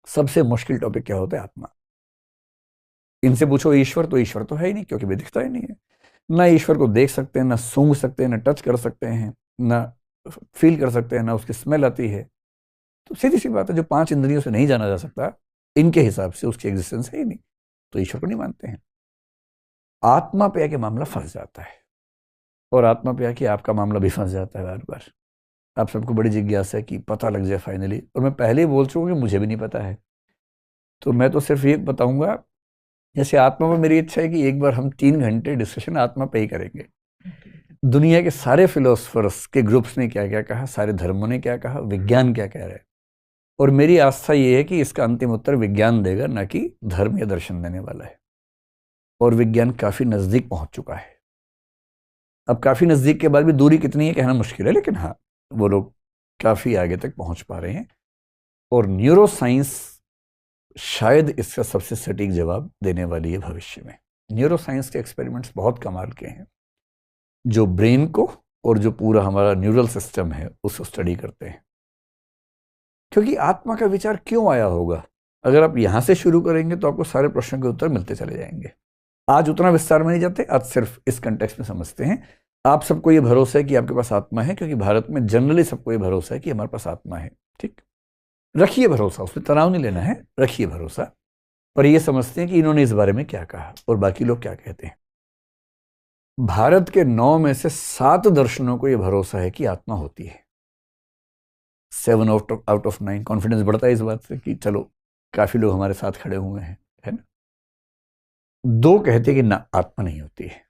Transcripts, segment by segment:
सबसे मुश्किल टॉपिक क्या होता है? आत्मा। इनसे पूछो ईश्वर, तो ईश्वर तो है ही नहीं, क्योंकि वे दिखता ही नहीं है। ना ईश्वर को देख सकते हैं, ना सूंघ सकते हैं, ना टच कर सकते हैं, ना फील कर सकते हैं, ना उसकी स्मेल आती है। तो सीधी सी बात है, जो 5 इंद्रियों से नहीं जाना जा सकता, इनके हिसाब से उसकी एग्जिस्टेंस है ही नहीं, तो ईश्वर को नहीं मानते हैं। आत्मा पे आके मामला फंस जाता है, और आत्मा पे आके आपका मामला भी फंस जाता है बार बार। आप सबको बड़ी जिज्ञासा है कि पता लग जाए फाइनली, और मैं पहले ही बोल चुका हूं कि मुझे भी नहीं पता है। तो मैं तो सिर्फ ये बताऊंगा, जैसे आत्मा में मेरी इच्छा है कि एक बार हम 3 घंटे डिस्कशन आत्मा पे ही करेंगे। दुनिया के सारे फिलोसफर्स के ग्रुप्स ने क्या क्या कहा, सारे धर्मों ने क्या कहा, विज्ञान क्या कह रहा है, और मेरी आस्था ये है कि इसका अंतिम उत्तर विज्ञान देगा, ना कि धर्म या दर्शन देने वाला है। और विज्ञान काफी नजदीक पहुंच चुका है। अब काफी नजदीक के बाद भी दूरी कितनी है कहना मुश्किल है, लेकिन हाँ, वो लोग काफी आगे तक पहुंच पा रहे हैं। और न्यूरो साइंस शायद इसका सबसे सटीक जवाब देने वाली है भविष्य में। न्यूरो साइंस के एक्सपेरिमेंट्स बहुत कमाल के हैं, जो ब्रेन को और जो पूरा हमारा न्यूरल सिस्टम है उसको स्टडी करते हैं। क्योंकि आत्मा का विचार क्यों आया होगा, अगर आप यहां से शुरू करेंगे तो आपको सारे प्रश्नों के उत्तर मिलते चले जाएंगे। आज उतना विस्तार में नहीं जाते, आज सिर्फ इस कंटेक्स्ट में समझते हैं। आप सबको ये भरोसा है कि आपके पास आत्मा है, क्योंकि भारत में जनरली सबको ये भरोसा है कि हमारे पास आत्मा है। ठीक, रखिए भरोसा, उसमें तनाव नहीं लेना है, रखिए भरोसा। पर ये समझते हैं कि इन्होंने इस बारे में क्या कहा और बाकी लोग क्या कहते हैं। भारत के 9 में से 7 दर्शनों को यह भरोसा है कि आत्मा होती है। 7 आउट ऑफ 9 कॉन्फिडेंस बढ़ता है इस बात से कि चलो काफी लोग हमारे साथ खड़े हुए हैं, है ना। 2 कहते हैं कि ना, आत्मा नहीं होती है।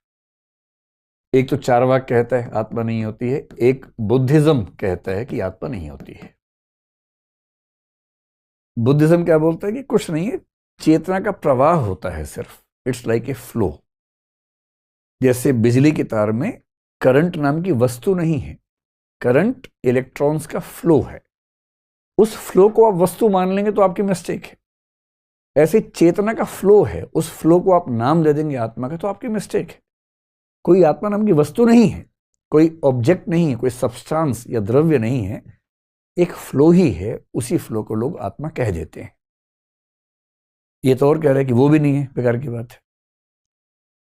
एक तो चारवाक कहता है आत्मा नहीं होती है, एक बुद्धिज्म कहता है कि आत्मा नहीं होती है। बुद्धिज्म क्या बोलता है कि कुछ नहीं है, चेतना का प्रवाह होता है सिर्फ, इट्स लाइक ए फ्लो। जैसे बिजली की तार में करंट नाम की वस्तु नहीं है, करंट इलेक्ट्रॉन्स का फ्लो है। उस फ्लो को आप वस्तु मान लेंगे तो आपकी मिस्टेक है। ऐसे चेतना का फ्लो है, उस फ्लो को आप नाम दे देंगे आत्मा का तो आपकी मिस्टेक है। कोई आत्मा नाम की वस्तु नहीं है, कोई ऑब्जेक्ट नहीं है, कोई सब्सटेंस या द्रव्य नहीं है, एक फ्लो ही है। उसी फ्लो को लोग आत्मा कह देते हैं। ये तो और कह रहे हैं कि वो भी नहीं है, बेकार की बात है।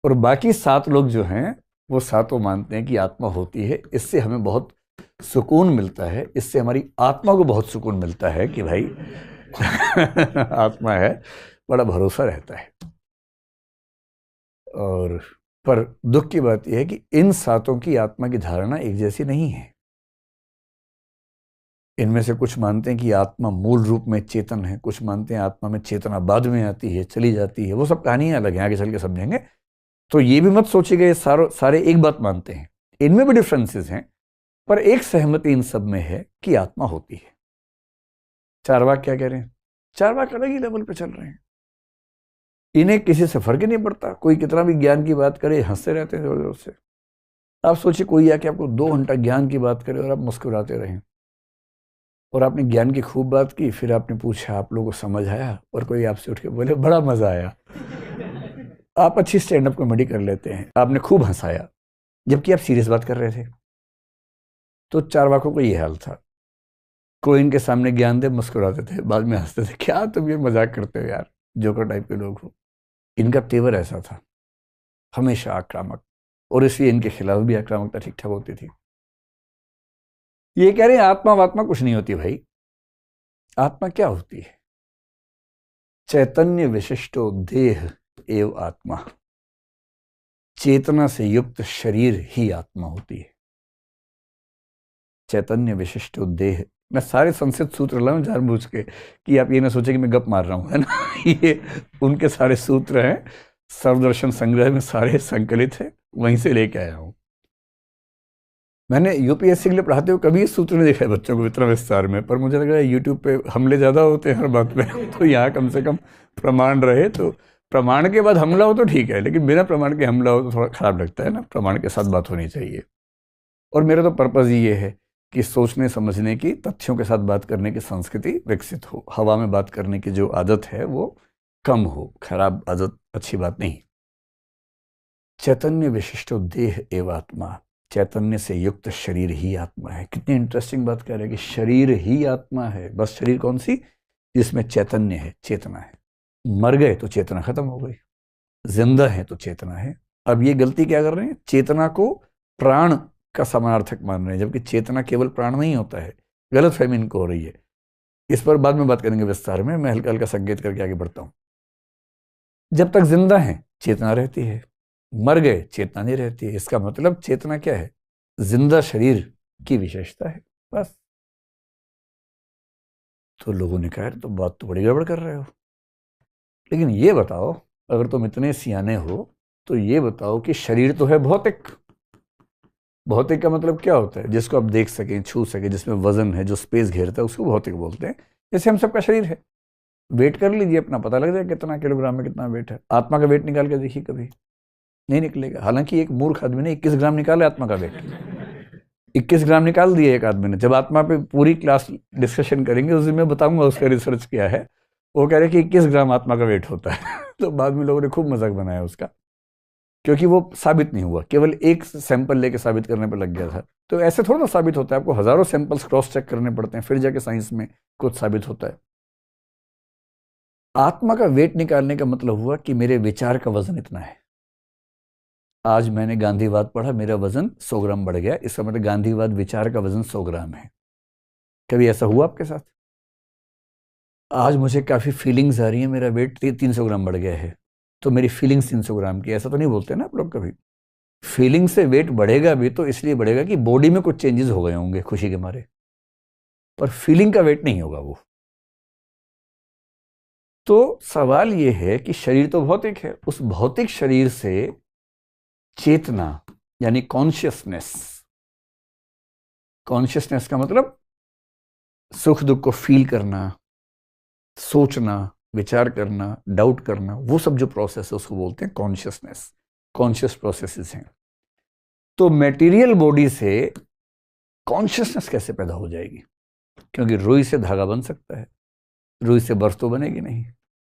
और बाकी 7 लोग जो हैं वो सातों मानते हैं कि आत्मा होती है। इससे हमें बहुत सुकून मिलता है, इससे हमारी आत्मा को बहुत सुकून मिलता है कि भाई आत्मा है, बड़ा भरोसा रहता है। और पर दुख की बात यह है कि इन 7 की आत्मा की धारणा एक जैसी नहीं है। इनमें से कुछ मानते हैं कि आत्मा मूल रूप में चेतन है, कुछ मानते हैं आत्मा में चेतना बाद में आती है, चली जाती है। वो सब कहानियां अलग हैं, आगे चल के समझेंगे। तो ये भी मत सोचिएगा ये सारे एक बात मानते हैं, इनमें भी डिफरेंसेस हैं, पर एक सहमति इन सब में है कि आत्मा होती है। चारवाक क्या कह रहे हैं? चारवाक अलग ही लेवल पे चल रहे हैं। इन्हें किसी से फर्क ही नहीं पड़ता, कोई कितना भी ज्ञान की बात करे हंसते रहते हैं जोर जोर से। आप सोचिए कोई आके आपको 2 घंटा ज्ञान की बात करे और आप मुस्कुराते रहें, और आपने ज्ञान की खूब बात की, फिर आपने पूछा आप लोगों को समझ आया, और कोई आपसे उठ के बोले बड़ा मजा आया। आप अच्छी स्टैंड अप कॉमेडी कर लेते हैं, आपने खूब हंसाया, जबकि आप सीरियस बात कर रहे थे। तो चारवाकों को ये हाल था, कोई इनके सामने ज्ञान दे मुस्कुराते थे, बाद में हंसते थे, क्या तुम ये मजाक करते हो यार, जोकर टाइप के लोग हो। इनका तेवर ऐसा था, हमेशा आक्रामक, और इसलिए इनके खिलाफ भी आक्रामकता ठीक ठाक होती थी। ये कह रहे हैं आत्मा वात्मा कुछ नहीं होती भाई। आत्मा क्या होती है? चैतन्य विशिष्टो देह एव आत्मा। चेतना से युक्त शरीर ही आत्मा होती है। चैतन्य विशिष्टो देह। मैं सारे संस्कृत सूत्र लाऊं जानबूझ के कि आप ये ना सोचे कि मैं गप मार रहा हूं, है ना। ये उनके सारे सूत्र हैं, सर्वदर्शन संग्रह में सारे संकलित है, वहीं से लेके आया हूं। मैंने यूपीएससी के लिए पढ़ाते हुए कभी इस सूत्र नहीं देखा है बच्चों को इतना विस्तार में, पर मुझे लग रहा है यूट्यूब पे हमले ज़्यादा होते हैं हर बात में, तो यहाँ कम से कम प्रमाण रहे। तो प्रमाण के बाद हमला हो तो ठीक है, लेकिन बिना प्रमाण के हमला हो तो थोड़ा खराब लगता है ना। प्रमाण के साथ बात होनी चाहिए। और मेरा तो पर्पज़ ही ये है कि सोचने समझने की, तथ्यों के साथ बात करने की संस्कृति विकसित हो। हवा में बात करने की जो आदत है वो कम हो, खराब आदत अच्छी बात नहीं। चैतन्य विशिष्टो देह एव आत्मा। चैतन्य से युक्त शरीर ही आत्मा है। कितनी इंटरेस्टिंग बात कह रहे हैं कि शरीर ही आत्मा है। बस शरीर कौन सी? जिसमें चैतन्य है, चेतना है। मर गए तो चेतना खत्म हो गई, जिंदा है तो चेतना है। अब ये गलती क्या कर रहे हैं, चेतना को प्राण का समानार्थक मान रहे हैं, जबकि चेतना केवल प्राण नहीं होता है। गलत फहमी इनको हो रही है। इस पर बाद में बात करेंगे विस्तार में, मैं हल्का हल्का संकेत करके आगे बढ़ता हूं। जब तक जिंदा है चेतना रहती है, मर गए चेतना नहीं रहती है। इसका मतलब चेतना क्या है, जिंदा शरीर की विशेषता है, बस। तो लोगों ने कहा तो बात तो बड़ी गड़बड़ कर रहे हो, लेकिन ये बताओ, अगर तुम इतने सियाने हो तो ये बताओ कि शरीर तो है भौतिक। भौतिक का मतलब क्या होता है, जिसको आप देख सकें, छू सके, जिसमें वजन है, जो स्पेस घेरता है, उसको भौतिक बोलते हैं। जैसे हम सबका शरीर है। वेट कर लीजिए अपना, पता लग जाए कितना किलोग्राम में कितना वेट है। आत्मा का वेट निकाल के देखिए, कभी नहीं निकलेगा। हालांकि एक मूर्ख आदमी ने 21 ग्राम निकाला आत्मा का वेट। 21 ग्राम निकाल दिया एक आदमी ने। जब आत्मा पे पूरी क्लास डिस्कशन करेंगे उस दिन मैं बताऊंगा उसका रिसर्च क्या है। वो कह रहे कि 21 ग्राम आत्मा का वेट होता है। तो बाद में लोगों ने खूब मजाक बनाया उसका, क्योंकि वो साबित नहीं हुआ, केवल एक सैंपल लेके साबित करने पर लग गया था। तो ऐसे थोड़ा ना साबित होता है, आपको हजारों सैंपल्स क्रॉस चेक करने पड़ते हैं, फिर जाके साइंस में कुछ साबित होता है। आत्मा का वेट निकालने का मतलब हुआ कि मेरे विचार का वजन इतना है। आज मैंने गांधीवाद पढ़ा, मेरा वजन 100 ग्राम बढ़ गया, इसका मतलब गांधीवाद विचार का वजन 100 ग्राम है। कभी ऐसा हुआ आपके साथ? आज मुझे काफी फीलिंग्स आ रही है, मेरा वेट 300 ग्राम बढ़ गया है, तो मेरी फीलिंग्स 300 ग्राम की, ऐसा तो नहीं बोलते ना आप लोग कभी। फीलिंग से वेट बढ़ेगा भी तो इसलिए बढ़ेगा कि बॉडी में कुछ चेंजेस हो गए होंगे खुशी के मारे, पर फीलिंग का वेट नहीं होगा वो। तो सवाल यह है कि शरीर तो भौतिक है, उस भौतिक शरीर से चेतना यानी कॉन्शियसनेस, कॉन्शियसनेस का मतलब सुख दुख को फील करना, सोचना, विचार करना, डाउट करना, वो सब जो प्रोसेस है उसको बोलते हैं कॉन्शियसनेस, कॉन्शियस प्रोसेसेस हैं। तो मटेरियल बॉडी से कॉन्शियसनेस कैसे पैदा हो जाएगी? क्योंकि रुई से धागा बन सकता है, रुई से बर्फ तो बनेगी नहीं।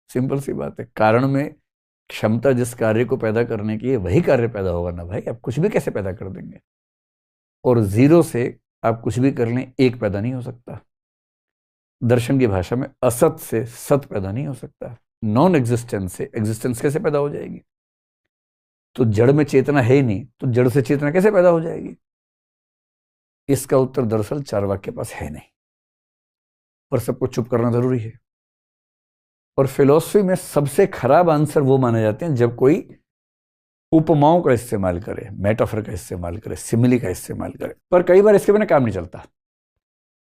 सिंपल सी बात है। कारण में क्षमता जिस कार्य को पैदा करने की है वही कार्य पैदा होगा ना भाई। आप कुछ भी कैसे पैदा कर देंगे? और जीरो से आप कुछ भी कर लें, एक पैदा नहीं हो सकता। दर्शन की भाषा में असत से सत पैदा नहीं हो सकता। नॉन एग्जिस्टेंस से एग्जिस्टेंस कैसे पैदा हो जाएगी? तो जड़ में चेतना है ही नहीं, तो जड़ से चेतना कैसे पैदा हो जाएगी? इसका उत्तर दरअसल चार्वाक के पास है नहीं, पर सबको चुप करना जरूरी है। और फिलॉसफी में सबसे खराब आंसर वो माने जाते हैं जब कोई उपमाओं का इस्तेमाल करे, मेटाफर का इस्तेमाल करे, सिमिली का इस्तेमाल करे। पर कई बार इसके बिना काम नहीं चलता।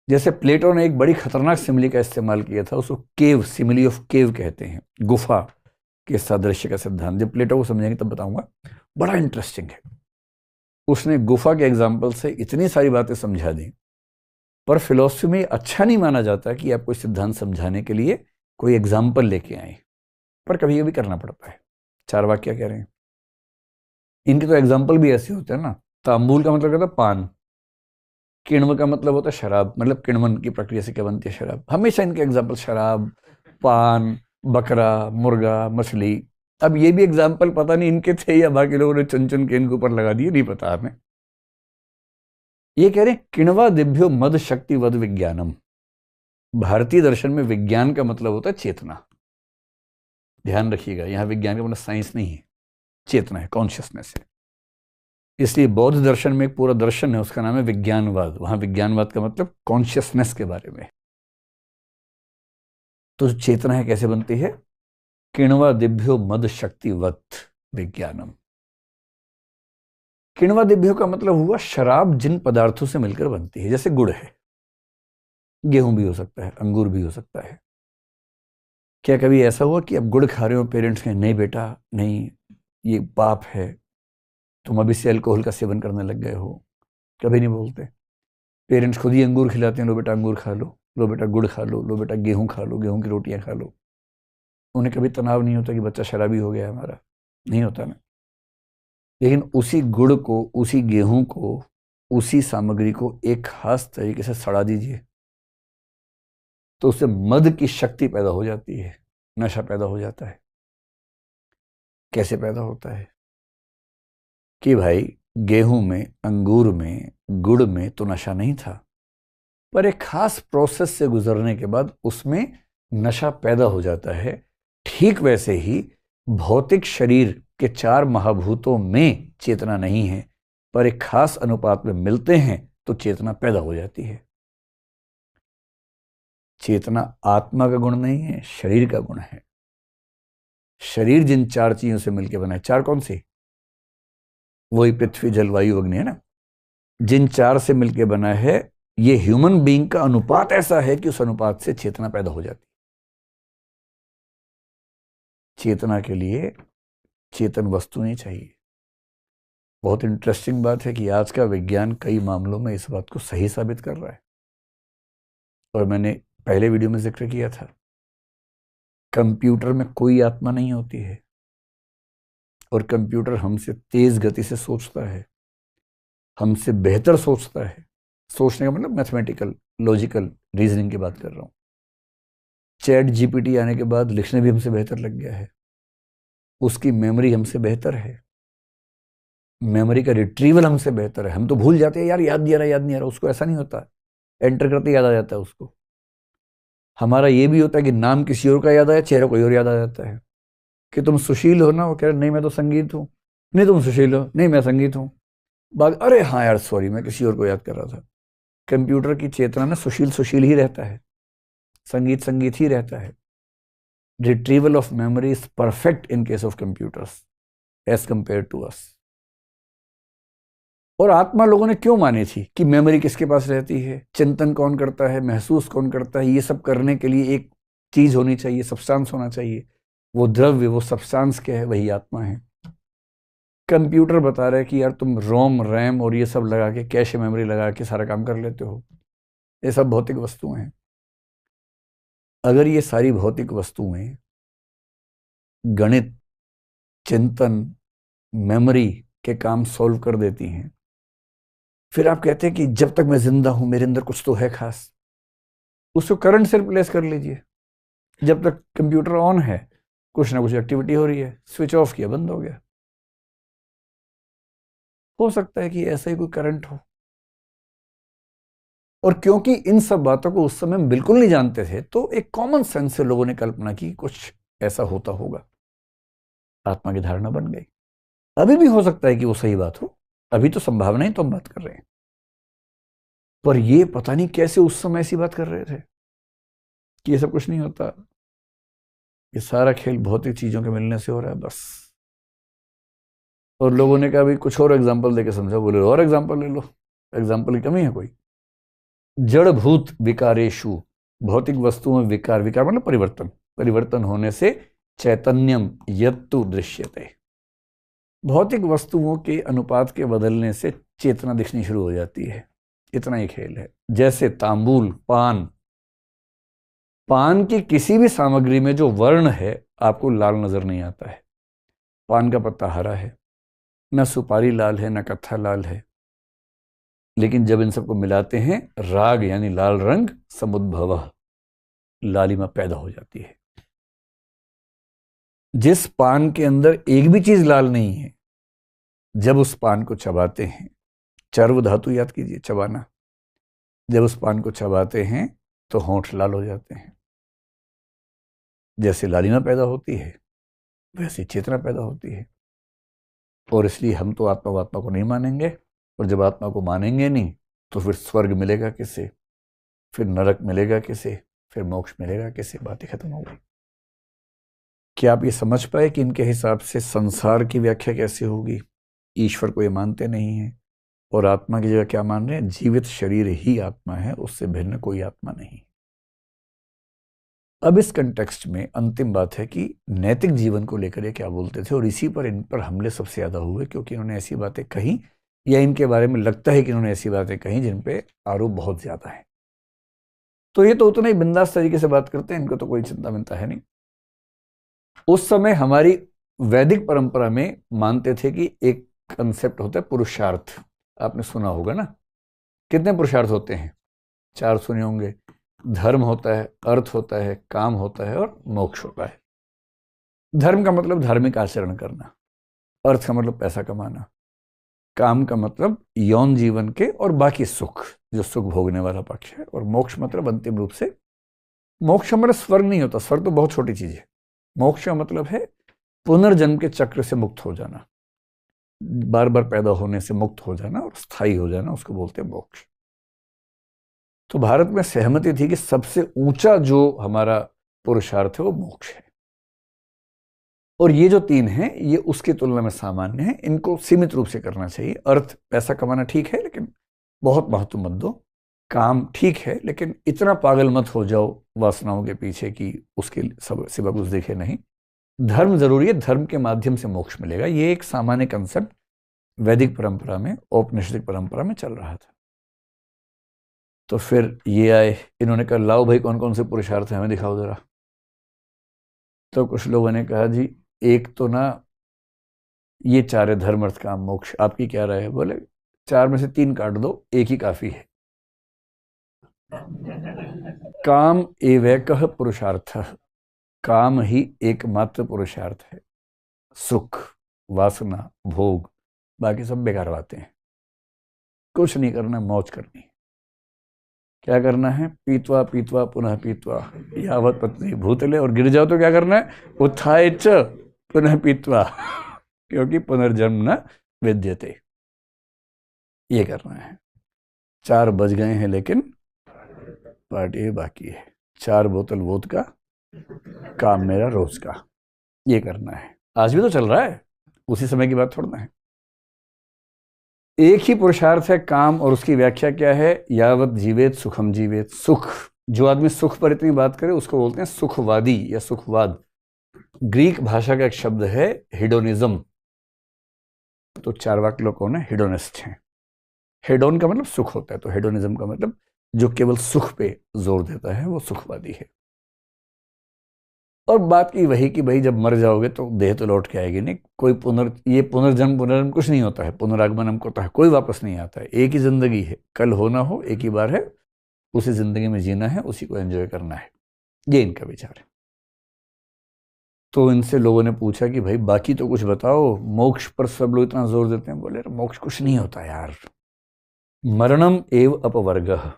जैसे प्लेटो ने एक बड़ी खतरनाक सिमिली का इस्तेमाल किया था, उसको केव, सिमिली ऑफ केव कहते हैं, गुफा के सादृश्य का सिद्धांत। जब प्लेटो को समझेंगे तब बताऊंगा, बड़ा इंटरेस्टिंग है। उसने गुफा के एग्जाम्पल से इतनी सारी बातें समझा दी। पर फिलॉसफी में अच्छा नहीं माना जाता कि आप कोई सिद्धांत समझाने के लिए कोई एग्जाम्पल लेके आए, पर कभी कभी करना पड़ता है। चार्वाक क्या कह रहे हैं? इनके तो एग्जाम्पल भी ऐसे होते हैं ना। तांबूल का मतलब क्या था? पान। किण्व का मतलब होता है शराब, मतलब किण्वन की प्रक्रिया से क्या बनती है? शराब। हमेशा इनके एग्जाम्पल शराब, पान, बकरा, मुर्गा, मछली। अब ये भी एग्जाम्पल पता नहीं इनके थे या बाकी लोगों ने चुन चुन के इनके ऊपर लगा दिए, नहीं पता हमें। ये कह रहे हैं किण्वा दिभ्यो मद शक्ति वद विज्ञानम। भारतीय दर्शन में विज्ञान का मतलब होता है चेतना। ध्यान रखिएगा, यहां विज्ञान का मतलब साइंस नहीं है, चेतना है, कॉन्शियसनेस है। इसलिए बौद्ध दर्शन में एक पूरा दर्शन है, उसका नाम है विज्ञानवाद। वहां विज्ञानवाद का मतलब कॉन्शियसनेस के बारे में। तो चेतना है कैसे बनती है? किण्वा दिभ्यो मद शक्तिवत विज्ञानम। किण्वा दिभ्यो का मतलब हुआ शराब जिन पदार्थों से मिलकर बनती है। जैसे गुड़ है, गेहूं भी हो सकता है, अंगूर भी हो सकता है। क्या कभी ऐसा हुआ कि अब गुड़ खा रहे हो, पेरेंट्स कहें नहीं बेटा नहीं, ये पाप है, तुम अभी से अल्कोहल का सेवन करने लग गए हो? कभी नहीं बोलते। पेरेंट्स खुद ही अंगूर खिलाते हैं, लो बेटा अंगूर खा लो, लो बेटा गुड़ खा लो बेटा गेहूं खा लो, गेहूं की रोटियां खा लो। उन्हें कभी तनाव नहीं होता कि बच्चा शराबी हो गया हमारा, नहीं होता ना। लेकिन उसी गुड़ को, उसी गेहूं को, उसी सामग्री को एक खास तरीके से सड़ा दीजिए तो उससे मद की शक्ति पैदा हो जाती है, नशा पैदा हो जाता है। कैसे पैदा होता है? कि भाई गेहूं में, अंगूर में, गुड़ में तो नशा नहीं था, पर एक खास प्रोसेस से गुजरने के बाद उसमें नशा पैदा हो जाता है, ठीक वैसे ही भौतिक शरीर के 4 महाभूतों में चेतना नहीं है, पर एक खास अनुपात में मिलते हैं तो चेतना पैदा हो जाती है। चेतना आत्मा का गुण नहीं है, शरीर का गुण है। शरीर जिन 4 चीजों से मिलकर बना है, 4 कौन सी? वही पृथ्वी, जल, वायु, अग्नि है ना। जिन 4 से मिलकर बना है, ये ह्यूमन बीइंग का अनुपात ऐसा है कि उस अनुपात से चेतना पैदा हो जाती है। चेतना के लिए चेतन वस्तु नहीं चाहिए। बहुत इंटरेस्टिंग बात है कि आज का विज्ञान कई मामलों में इस बात को सही साबित कर रहा है। और मैंने पहले वीडियो में जिक्र किया था, कंप्यूटर में कोई आत्मा नहीं होती है, और कंप्यूटर हमसे तेज गति से सोचता है, हमसे बेहतर सोचता है। सोचने का मतलब मैथमेटिकल, लॉजिकल रीजनिंग की बात कर रहा हूं। चैट जीपीटी आने के बाद लिखने भी हमसे बेहतर लग गया है, उसकी मेमोरी हमसे बेहतर है, मेमोरी का रिट्रीवल हमसे बेहतर है। हम तो भूल जाते हैं, यार याद नहीं आ रहा, याद नहीं आ रहा। उसको ऐसा नहीं होता, एंटर करते याद आ जाता है उसको। हमारा ये भी होता है कि नाम किसी और का याद आया, चेहरा कोई और याद आ जाता है। कि तुम सुशील हो ना, वो कह रहे नहीं मैं तो संगीत हूं। नहीं तुम सुशील हो, नहीं मैं संगीत हूं। बात, अरे हाँ यार सॉरी, मैं किसी और को याद कर रहा था। कंप्यूटर की चेतना में सुशील सुशील ही रहता है, संगीत संगीत ही रहता है। Retrieval of memory is perfect in case of computers as compare to us. और आत्मा लोगों ने क्यों मानी थी कि मेमोरी किसके पास रहती है, चिंतन कौन करता है, महसूस कौन करता है, ये सब करने के लिए एक चीज होनी चाहिए, सब्सटेंस होना चाहिए। वो द्रव्य, वो सब्सटेंस क्या है? वही आत्मा है। कंप्यूटर बता रहा है कि यार तुम रोम, रैम और ये सब लगा के, कैश मेमोरी लगा के सारा काम कर लेते हो। ये सब भौतिक वस्तुएं हैं। अगर ये सारी भौतिक वस्तुएं गणित, चिंतन, मेमोरी के काम सॉल्व कर देती हैं, फिर आप कहते हैं कि जब तक मैं जिंदा हूं मेरे अंदर कुछ तो है खास। उसको करंट से रिप्लेस कर लीजिए। जब तक कंप्यूटर ऑन है कुछ ना कुछ एक्टिविटी हो रही है, स्विच ऑफ किया बंद हो गया। हो सकता है कि ऐसा ही कोई करंट हो। और क्योंकि इन सब बातों को उस समय बिल्कुल नहीं जानते थे, तो एक कॉमन सेंस से लोगों ने कल्पना की कुछ ऐसा होता होगा, आत्मा की धारणा बन गई। अभी भी हो सकता है कि वो सही बात हो, अभी तो संभावना ही तो हम बात कर रहे हैं। पर ये पता नहीं कैसे उस समय ऐसी बात कर रहे थे कि ये सब कुछ नहीं होता, ये सारा खेल भौतिक चीजों के मिलने से हो रहा है बस। और लोगों ने कहा भाई कुछ और एग्जाम्पल देके समझा। बोले और एग्जाम्पल ले लो, एग्जाम्पल की कमी है कोई? जड़भूत विकारेशु, भौतिक वस्तुओं में विकार, विकार मतलब परिवर्तन, परिवर्तन होने से चैतन्यम यत्तु दृश्यते। भौतिक वस्तुओं के अनुपात के बदलने से चेतना दिखनी शुरू हो जाती है। इतना ही खेल है। जैसे तांबूल, पान, पान की किसी भी सामग्री में जो वर्ण है आपको लाल नजर नहीं आता है। पान का पत्ता हरा है, न सुपारी लाल है, न कत्था लाल है। लेकिन जब इन सबको मिलाते हैं, राग यानी लाल रंग समुद्भव, लालिमा पैदा हो जाती है। जिस पान के अंदर एक भी चीज लाल नहीं है, जब उस पान को चबाते हैं, चर्व धातु याद कीजिए, चबाना, जब उस पान को चबाते हैं तो होंठ लाल हो जाते हैं। जैसे लालिमा पैदा होती है वैसी चेतना पैदा होती है। और इसलिए हम तो आत्मा वात्मा को नहीं मानेंगे, और जब आत्मा को मानेंगे नहीं तो फिर स्वर्ग मिलेगा किसे, फिर नरक मिलेगा किसे, फिर मोक्ष मिलेगा किसे? बातें खत्म हो गई। क्या आप ये समझ पाए कि इनके हिसाब से संसार की व्याख्या कैसे होगी? ईश्वर को ये मानते नहीं है, और आत्मा की जगह क्या मान रहे हैं? जीवित शरीर ही आत्मा है, उससे भिन्न कोई आत्मा नहीं। अब इस कंटेक्स्ट में अंतिम बात है कि नैतिक जीवन को लेकर ये क्या बोलते थे, और इसी पर इन पर हमले सबसे ज्यादा हुए, क्योंकि इन्होंने ऐसी बातें कही, या इनके बारे में लगता है कि इन्होंने ऐसी बातें कही जिन पे आरोप बहुत ज्यादा है। तो ये तो उतना ही बिंदास तरीके से बात करते हैं, इनको तो कोई चिंता मिलता है नहीं। उस समय हमारी वैदिक परंपरा में मानते थे कि एक कंसेप्ट होता है पुरुषार्थ। आपने सुना होगा ना, कितने पुरुषार्थ होते हैं? 4 सुने होंगे। धर्म होता है, अर्थ होता है, काम होता है, और मोक्ष होता है। धर्म का मतलब धार्मिक आचरण करना, अर्थ का मतलब पैसा कमाना, काम का मतलब यौन जीवन के और बाकी सुख, जो सुख भोगने वाला पक्ष है, और मोक्ष मतलब अंतिम रूप से मोक्ष का मतलब स्वर्ग नहीं होता, स्वर्ग तो बहुत छोटी चीज है। मोक्ष का मतलब है पुनर्जन्म के चक्र से मुक्त हो जाना, बार बार पैदा होने से मुक्त हो जाना और स्थायी हो जाना, उसको बोलते हैं मोक्ष। तो भारत में सहमति थी कि सबसे ऊंचा जो हमारा पुरुषार्थ है वो मोक्ष है, और ये जो तीन हैं ये उसकी तुलना में सामान्य है, इनको सीमित रूप से करना चाहिए। अर्थ, पैसा कमाना ठीक है लेकिन बहुत महत्व मत दो। काम ठीक है लेकिन इतना पागल मत हो जाओ वासनाओं के पीछे कि उसके सब सिवा कुछ दिखे नहीं। धर्म जरूरी है, धर्म के माध्यम से मोक्ष मिलेगा, ये एक सामान्य कंसेप्ट वैदिक परंपरा में, औपनिषदिक परंपरा में चल रहा था। तो फिर ये आए, इन्होंने कहा लाओ भाई कौन कौन से पुरुषार्थ हैं हमें दिखाओ जरा। तो कुछ लोगों ने कहा जी एक तो ना ये चार है, धर्म अर्थ काम मोक्ष, आपकी क्या राय है? बोले चार में से तीन काट दो, एक ही काफी है। काम एवैकः पुरुषार्थः, काम ही एकमात्र पुरुषार्थ है। सुख, वासना, भोग, बाकी सब बेकार बातें हैं। कुछ नहीं करना, मौज करनी। क्या करना है? पीत्वा पीत्वा पुनः पीत्वा यावत पत्नी भूतले, और गिर जाओ तो क्या करना है? उत्थाय च पुनः पीत्वा क्योंकि पुनर्जन्म न विद्यते। ये करना है। 4 बज गए हैं लेकिन पार्टी बाकी है। 4 बोतल वोदका, काम मेरा रोज का। ये करना है। आज भी तो चल रहा है, उसी समय की बात थोड़ा ना है। एक ही पुरुषार्थ है काम, और उसकी व्याख्या क्या है? यावत जीवेत सुखम जीवेत। सुख, जो आदमी सुख पर इतनी बात करे उसको बोलते हैं सुखवादी या सुखवाद। ग्रीक भाषा का एक शब्द है हिडोनिज्म। तो चार्वाक लोग कौन है? हिडोनिस्ट हैं। हेडोन का मतलब सुख होता है, तो हेडोनिज्म का मतलब जो केवल सुख पे जोर देता है वो सुखवादी है। और बात की वही कि भाई जब मर जाओगे तो देह तो लौट के आएगी नहीं, कोई पुनर्जन्म कुछ नहीं होता है, पुनरागमन हमको होता है, कोई वापस नहीं आता है। एक ही जिंदगी है, कल हो ना हो एक ही बार है, उसी जिंदगी में जीना है, उसी को एंजॉय करना है। ये इनका विचार है। तो इनसे लोगों ने पूछा कि भाई बाकी तो कुछ बताओ, मोक्ष पर सब लोग इतना जोर देते हैं। बोले मोक्ष कुछ नहीं होता यार, मरणम एव अपवर्गः।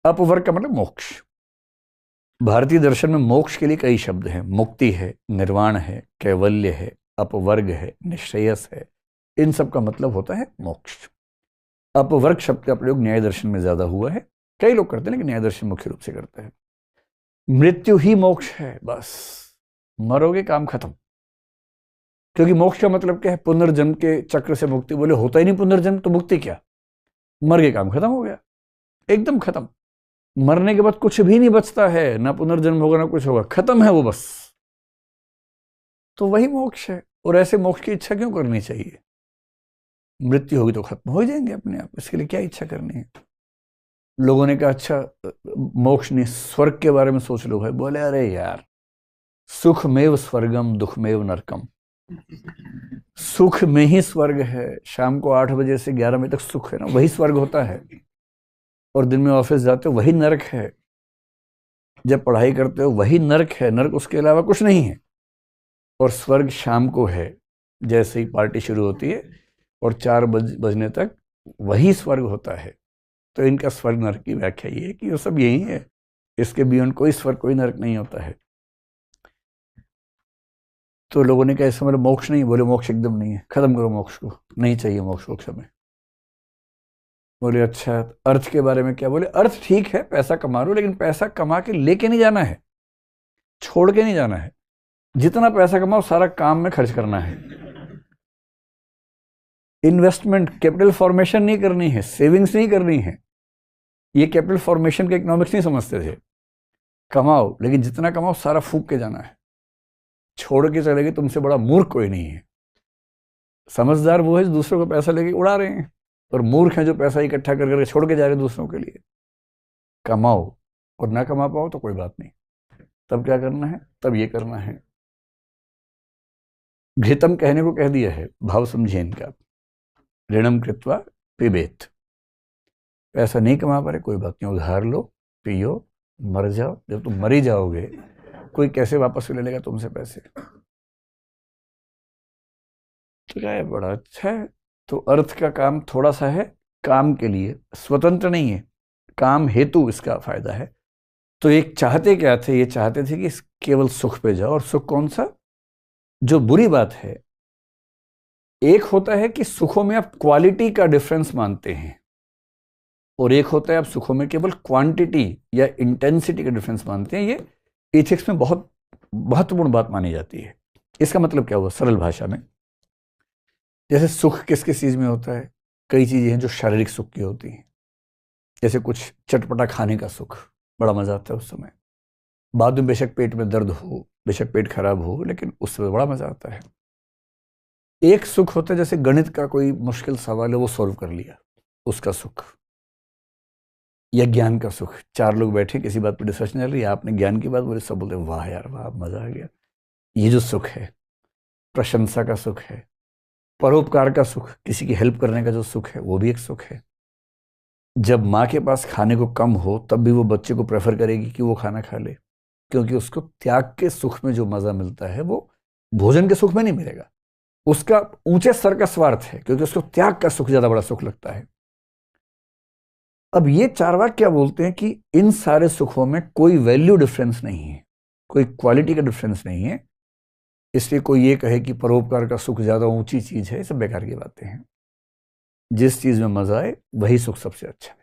अपवर्ग का मतलब मोक्ष। भारतीय दर्शन में मोक्ष के लिए कई शब्द हैं। मुक्ति है, निर्वाण है, कैवल्य है, अपवर्ग है, निश्रेयस है। इन सब का मतलब होता है मोक्ष। अपवर्ग शब्द का प्रयोग न्याय दर्शन में ज्यादा हुआ है, कई लोग करते हैं लेकिन न्याय दर्शन मुख्य रूप से करता है। मृत्यु ही मोक्ष है, बस मरोगे काम खत्म। क्योंकि मोक्ष का मतलब क्या है? पुनर्जन्म के चक्र से मुक्ति। बोले होता ही नहीं पुनर्जन्म तो मुक्ति क्या? मर गए काम खत्म हो गया, एकदम खत्म। मरने के बाद कुछ भी नहीं बचता है, ना पुनर्जन्म होगा ना कुछ होगा, खत्म है वो बस। तो वही मोक्ष है। और ऐसे मोक्ष की इच्छा क्यों करनी चाहिए? मृत्यु होगी तो खत्म हो जाएंगे अपने आप, इसके लिए क्या इच्छा करनी है? लोगों ने कहा अच्छा मोक्ष नहीं, स्वर्ग के बारे में सोच लो भाई। बोले अरे यार, सुखमेव स्वर्गम दुखमेव नरकम। सुख में ही स्वर्ग है। शाम को 8 बजे से 11 बजे तक सुख है ना, वही स्वर्ग होता है। और दिन में ऑफिस जाते हो वही नरक है। जब पढ़ाई करते हो वही नरक है, नरक उसके अलावा कुछ नहीं है। और स्वर्ग शाम को है, जैसे ही पार्टी शुरू होती है और 4 बजने तक वही स्वर्ग होता है। तो इनका स्वर्ग नरक की व्याख्या ये है कि वो सब यही है, इसके बियॉन्ड कोई स्वर्ग कोई नरक नहीं होता है। तो लोगों ने कहा इस समय मोक्ष नहीं। बोले मोक्ष एकदम नहीं है, खत्म करो मोक्ष को, नहीं चाहिए मोक्ष को समय। बोले अच्छा अर्थ के बारे में क्या? बोले अर्थ ठीक है, पैसा कमा लो, लेकिन पैसा कमा के लेके नहीं जाना है, छोड़ के नहीं जाना है। जितना पैसा कमाओ सारा काम में खर्च करना है। इन्वेस्टमेंट, कैपिटल फॉर्मेशन नहीं करनी है, सेविंग्स नहीं करनी है। ये कैपिटल फॉर्मेशन के इकोनॉमिक्स नहीं समझते थे। कमाओ, लेकिन जितना कमाओ सारा फूक के जाना है, छोड़ के चलेगी। तुमसे बड़ा मूर्ख कोई नहीं है। समझदार वो है जो दूसरों का पैसा लेके उड़ा रहे हैं, और मूर्ख हैं जो पैसा इकट्ठा कर करके छोड़ के जा रहे हैं दूसरों के लिए। कमाओ, और ना कमा पाओ तो कोई बात नहीं, तब क्या करना है? तब ये करना है। घृतम कहने को कह दिया है, भाव समझिए इनका। ऋणम कृत्वा पिबेत। पैसा नहीं कमा पा रहे, कोई बात नहीं, उधार लो, पियो, मर जाओ। जब तुम मर ही जाओगे कोई कैसे वापस ले लेगा तुमसे पैसे? तो क्या है, बड़ा अच्छा है। तो अर्थ का काम थोड़ा सा है, काम के लिए, स्वतंत्र नहीं है, काम हेतु इसका फायदा है। तो एक चाहते क्या थे, ये चाहते थे कि केवल सुख पे जाओ। और सुख कौन सा? जो बुरी बात है, एक होता है कि सुखों में आप क्वालिटी का डिफरेंस मानते हैं, और एक होता है आप सुखों में केवल क्वांटिटी या इंटेंसिटी का डिफरेंस मानते हैं। ये एथिक्स में बहुत महत्वपूर्ण बात मानी जाती है। इसका मतलब क्या हुआ सरल भाषा में? जैसे सुख किस किस चीज में होता है? कई चीजें हैं जो शारीरिक सुख की होती हैं, जैसे कुछ चटपटा खाने का सुख, बड़ा मजा आता है उस समय। बाद में बेशक पेट में दर्द हो, बेशक पेट खराब हो, लेकिन उस समय बड़ा मजा आता है। एक सुख होता है जैसे गणित का कोई मुश्किल सवाल है वो सॉल्व कर लिया, उसका सुख। या ज्ञान का सुख, चार लोग बैठे किसी बात पर डिस्कशन चल रही है, आपने ज्ञान की बात बोले, सब बोलते वाह यार वाह, मजा आ गया। ये जो सुख है, प्रशंसा का सुख है। परोपकार का सुख, किसी की हेल्प करने का जो सुख है, वो भी एक सुख है। जब माँ के पास खाने को कम हो तब भी वो बच्चे को प्रेफर करेगी कि वो खाना खा ले, क्योंकि उसको त्याग के सुख में जो मजा मिलता है वो भोजन के सुख में नहीं मिलेगा। उसका ऊंचे स्तर का स्वार्थ है, क्योंकि उसको त्याग का सुख ज्यादा बड़ा सुख लगता है। अब ये चार्वाक क्या बोलते हैं कि इन सारे सुखों में कोई वैल्यू डिफरेंस नहीं है, कोई क्वालिटी का डिफरेंस नहीं है। इसलिए कोई ये कहे कि परोपकार का सुख ज्यादा ऊंची चीज है, ये सब बेकार की बातें हैं। जिस चीज में मजा आए वही सुख सबसे अच्छा है।